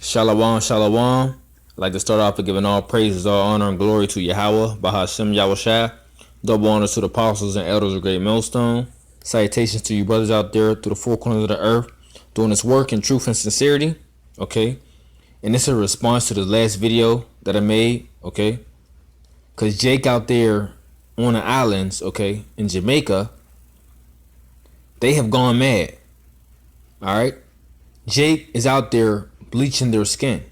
Shalom, shalom. I'd like to start off by giving all praises, all honor, and glory to Yahawah, bahasham, Yahawashi. Double honors to the apostles and elders of Great Millstone. Salutations to you brothers out there through the four corners of the earth, doing this work in truth and sincerity. Okay? And this is a response to the last video that I made. Okay? Because Jake out there on the islands, okay, in Jamaica, they have gone mad. Alright? Jake is out there bleaching their skin.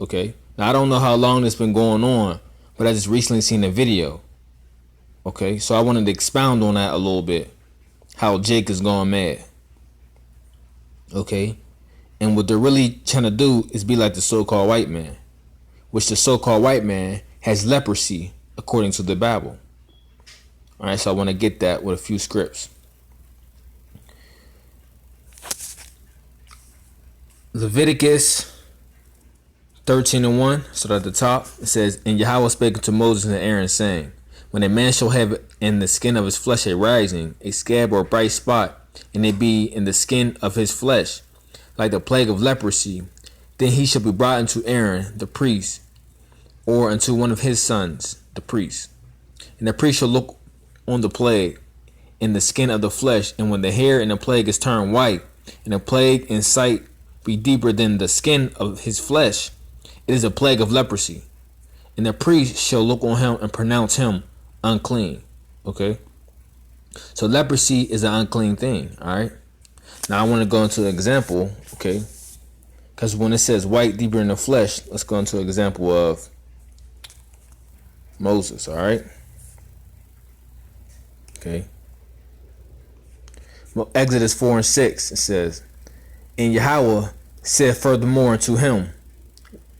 Okay? Now I don't know how long this been going on, but I just recently seen a video. Okay, so I wanted to expound on that a little bit. How Jake is going mad. Okay? And what they're really trying to do is be like the so-called white man. Which the so-called white man has leprosy, according to the Bible. Alright, so I want to get that with a few scripts. Leviticus 13:1, so at the top it says, "And Yahawah spake unto Moses and Aaron, saying, When a man shall have in the skin of his flesh a rising, a scab or a bright spot, and it be in the skin of his flesh, like the plague of leprosy, then he shall be brought unto Aaron the priest, or unto one of his sons the priest. And the priest shall look on the plague in the skin of the flesh, and when the hair in the plague is turned white, and the plague in sight be deeper than the skin of his flesh, it is a plague of leprosy. And the priest shall look on him and pronounce him unclean." Okay? So leprosy is an unclean thing. Alright? Now I want to go into an example. Okay? Because when it says white deeper in the flesh, let's go into an example of Moses. Alright? Okay? Well, Exodus 4:6, it says, "And Yahawah said furthermore unto him,"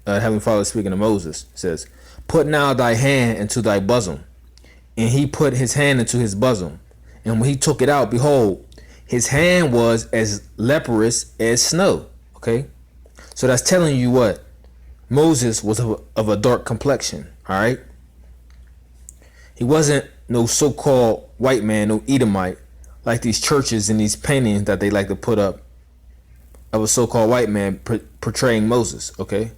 Heavenly Father speaking to Moses, says, "Put now thy hand into thy bosom." And he put his hand into his bosom. And when he took it out, behold, his hand was as leprous as snow. Okay? So that's telling you what? Moses was of a dark complexion. Alright? He wasn't no so-called white man, no Edomite, like these churches and these paintings that they like to put up of a so-called white man portraying Moses. Okay?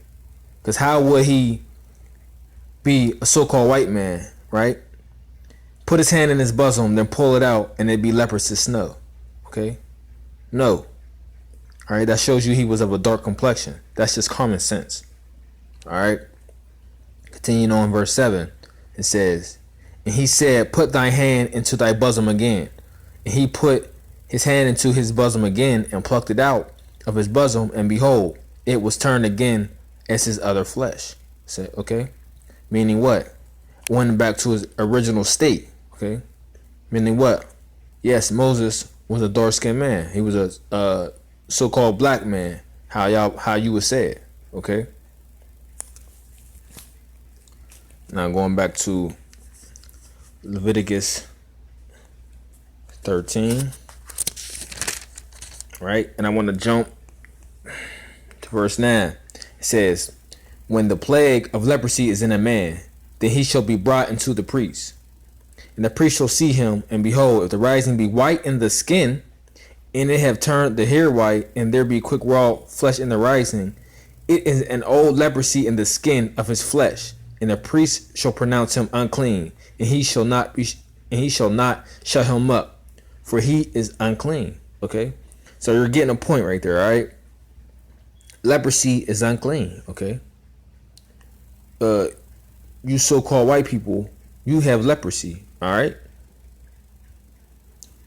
Because how would he be a so-called white man, right? Put his hand in his bosom, then pull it out, and it'd be leprous as snow. Okay? No. Alright, that shows you he was of a dark complexion. That's just common sense. Alright? Continuing on verse 7, it says, "And he said, Put thy hand into thy bosom again. And he put his hand into his bosom again, and plucked it out of his bosom, and behold, it was turned again as his other flesh." So, okay? Meaning what? Went back to his original state. Okay? Meaning what? Yes, Moses was a dark-skinned man. He was a so-called black man. How you would say it. Okay? Now going back to Leviticus 13. Right? And I want to jump to verse 9. It says, "When the plague of leprosy is in a man, then he shall be brought unto the priest. And the priest shall see him, and behold, if the rising be white in the skin, and it have turned the hair white, and there be quick raw flesh in the rising, it is an old leprosy in the skin of his flesh. And the priest shall pronounce him unclean, and he shall not shut him up, for he is unclean." Okay? So you're getting a point right there, all right? Leprosy is unclean, okay? You so-called white people, you have leprosy, all right?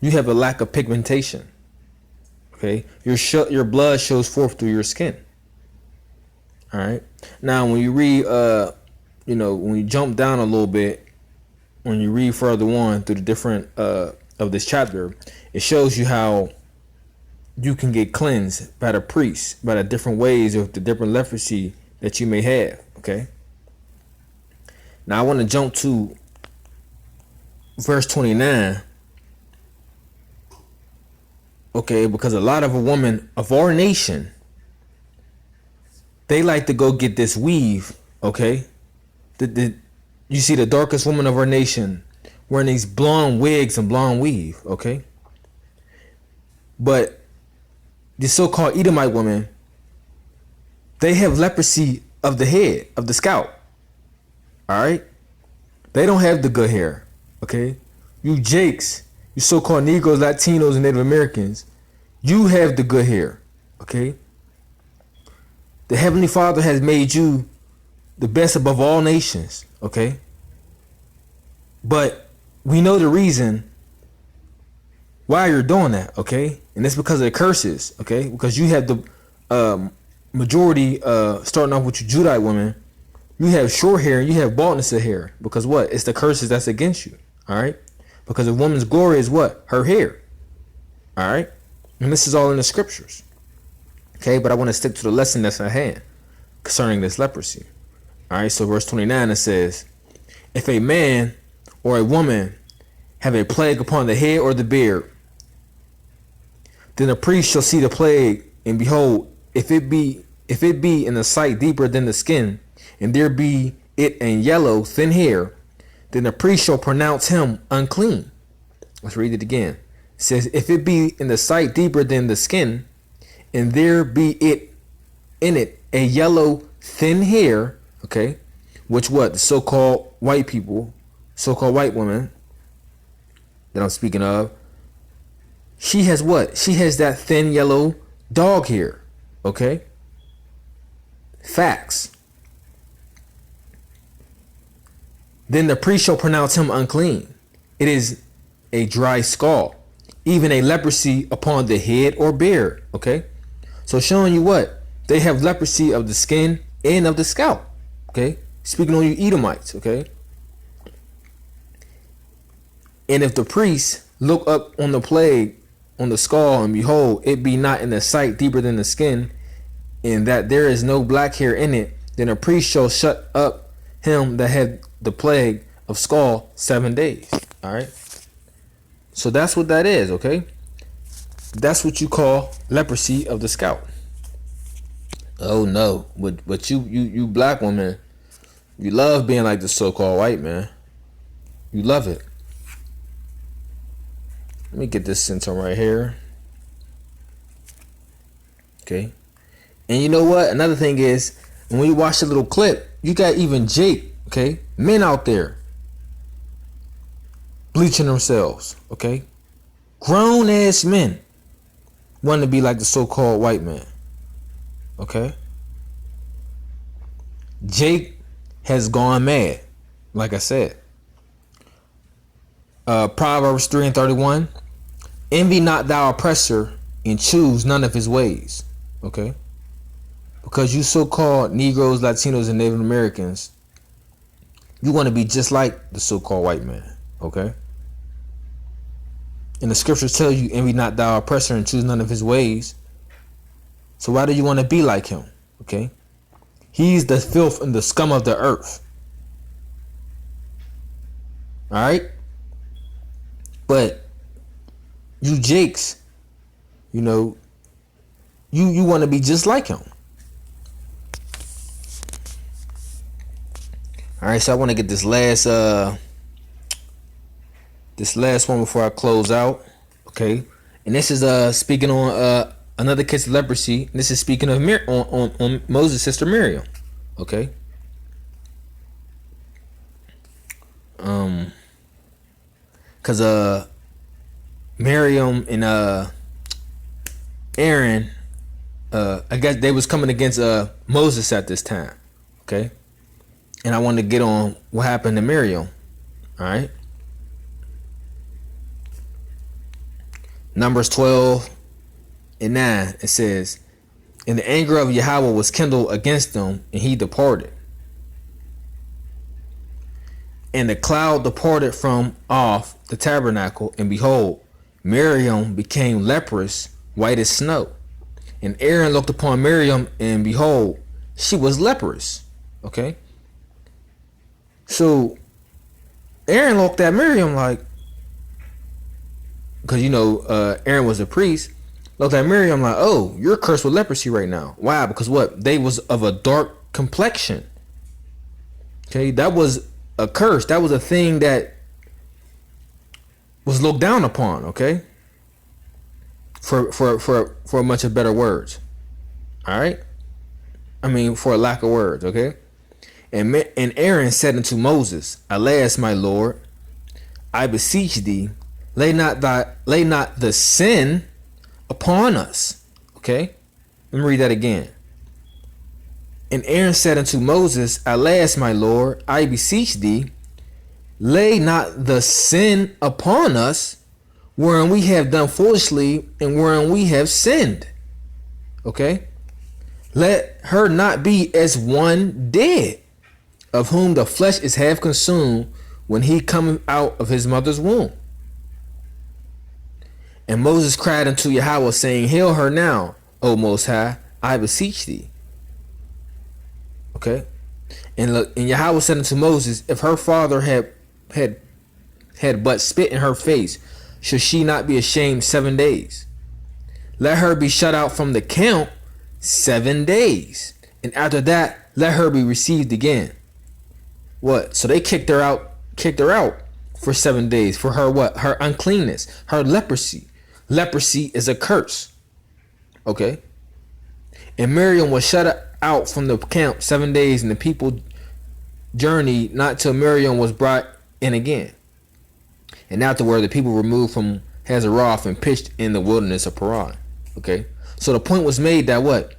You have a lack of pigmentation, okay? Your blood shows forth through your skin, all right? Now, when you read, when you jump down a little bit, when you read further on through the different of this chapter, it shows you how you can get cleansed by the priest, by the different ways of the different leprosy that you may have, okay? Now I want to jump to verse 29, okay, because a lot of a woman of our nation, they like to go get this weave, okay? You see the darkest woman of our nation wearing these blonde wigs and blonde weave, okay? But the so-called Edomite women, they have leprosy of the head, of the scalp. All right? They don't have the good hair. Okay? You Jakes, you so-called Negroes, Latinos, and Native Americans, you have the good hair. Okay? The Heavenly Father has made you the best above all nations. Okay? But we know the reason why you're doing that. Okay? And it's because of the curses. Okay? Because you have the majority starting off with you Judite women. You have short hair and you have baldness of hair. Because what? It's the curses that's against you. All right? Because a woman's glory is what? Her hair. All right? And this is all in the scriptures. Okay? But I want to stick to the lesson that's at hand concerning this leprosy. All right? So verse 29, it says, if a man or a woman have a plague upon the head or the beard, then the priest shall see the plague, and behold, if it be in the sight deeper than the skin, and there be it in yellow thin hair, then the priest shall pronounce him unclean. Let's read it again. It says, if it be in the sight deeper than the skin, and there be it in it a yellow thin hair, okay, which what? The so-called white people, so-called white women that I'm speaking of, she has what? She has that thin yellow dog hair, okay? Facts. Then the priest shall pronounce him unclean. It is a dry scald, even a leprosy upon the head or beard, okay? So showing you what? They have leprosy of the skin and of the scalp, okay? Speaking on you Edomites, okay? And if the priest look up on the plague, on the skull, and behold, it be not in the sight deeper than the skin, and that there is no black hair in it, then a priest shall shut up him that had the plague of skull 7 days. All right. So that's what that is. Okay. That's what you call leprosy of the scalp. Oh no, but you black woman, you love being like the so-called white man. You love it. Let me get this sent on right here. Okay. And you know what? Another thing is, when you watch the little clip, you got even Jake, okay, men out there bleaching themselves, okay? Grown ass men wanting to be like the so-called white man, okay? Jake has gone mad, like I said. Proverbs 3:31. Envy not thou oppressor, and choose none of his ways. Okay? Because you so-called Negroes, Latinos, and Native Americans, you want to be just like the so-called white man. Okay? And the scriptures tell you, envy not thou oppressor, and choose none of his ways. So why do you want to be like him? Okay? He's the filth and the scum of the earth. Alright? But you Jakes, you know, you want to be just like him. All right, so I want to get this last one before I close out. Okay, and this is speaking on another case of leprosy. This is speaking of on Moses' sister Miriam. Okay. Cause Miriam and Aaron, I guess they was coming against Moses at this time. Okay. And I wanted to get on what happened to Miriam. All right. Numbers 12:9. It says, and the anger of Yahawah was kindled against them, and he departed. And the cloud departed from off the tabernacle, and behold, Miriam became leprous, white as snow. And Aaron looked upon Miriam, and behold, she was leprous. Okay. So Aaron looked at Miriam like, because you know Aaron was a priest, looked at Miriam like, oh, you're cursed with leprosy right now. Why? Because what? They was of a dark complexion. Okay, that was a curse. That was a thing that was looked down upon. Okay, for much of better words. All right. for a lack of words, okay? And Aaron said unto Moses, Alas, my Lord, I beseech thee, lay not the sin upon us. Okay? Let me read that again. And Aaron said unto Moses, Alas, my Lord, I beseech thee, lay not the sin upon us, wherein we have done foolishly and wherein we have sinned. Okay? Let her not be as one dead, of whom the flesh is half consumed when he cometh out of his mother's womb. And Moses cried unto Yahawah, saying, Heal her now, O Most High, I beseech thee. Okay? And look, and Yahawah said unto Moses, If her father had but spit in her face, should she not be ashamed 7 days? Let her be shut out from the camp 7 days, and after that let her be received again. What? So they kicked her out for 7 days for her what? Her uncleanness, her leprosy. Leprosy is a curse. Okay? And Miriam was shut out from the camp 7 days, and the people journeyed not till Miriam was brought in again. And afterward the people removed from Hazeroth and pitched in the wilderness of Paran. Okay? So the point was made that what?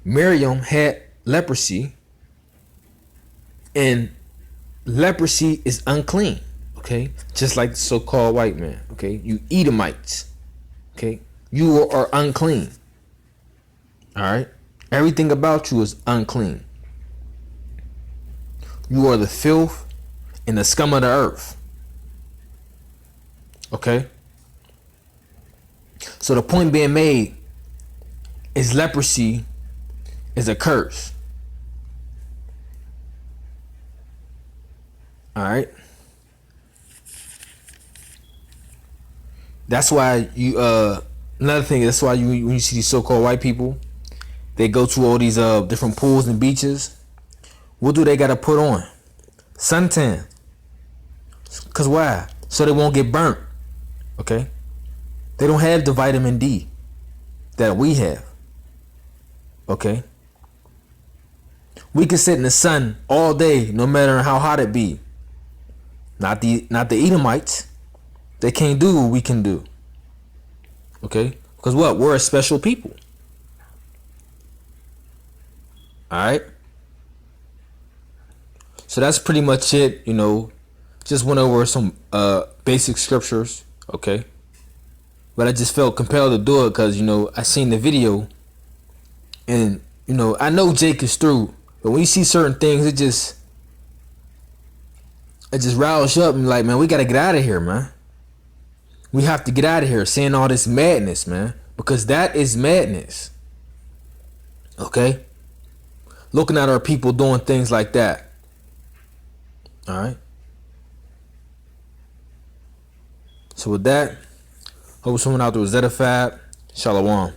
Miriam had leprosy, and leprosy is unclean. Okay? Just like the so-called white man. Okay? You Edomites. Okay? You are unclean. Alright? Everything about you is unclean. You are the filth and the scum of the earth. Okay? So the point being made is leprosy is a curse. Alright? That's why you another thing, that's why when you see these so-called white people, they go to all these different pools and beaches. What do they gotta put on? Suntan. Cause why? So they won't get burnt. Okay? They don't have the vitamin D that we have. Okay? We can sit in the sun all day, no matter how hot it be. Not the Edomites. They can't do what we can do. Okay? Because what? We're a special people. Alright? So that's pretty much it, you know. Just went over some basic scriptures, okay? But I just felt compelled to do it because, you know, I seen the video. And, you know, I know Jake is through. But when you see certain things, it just riles you up and like, man, we got to get out of here, man. We have to get out of here seeing all this madness, man. Because that is madness. Okay? Looking at our people doing things like that. Alright? So with that, hope someone out there was edified. Shalom.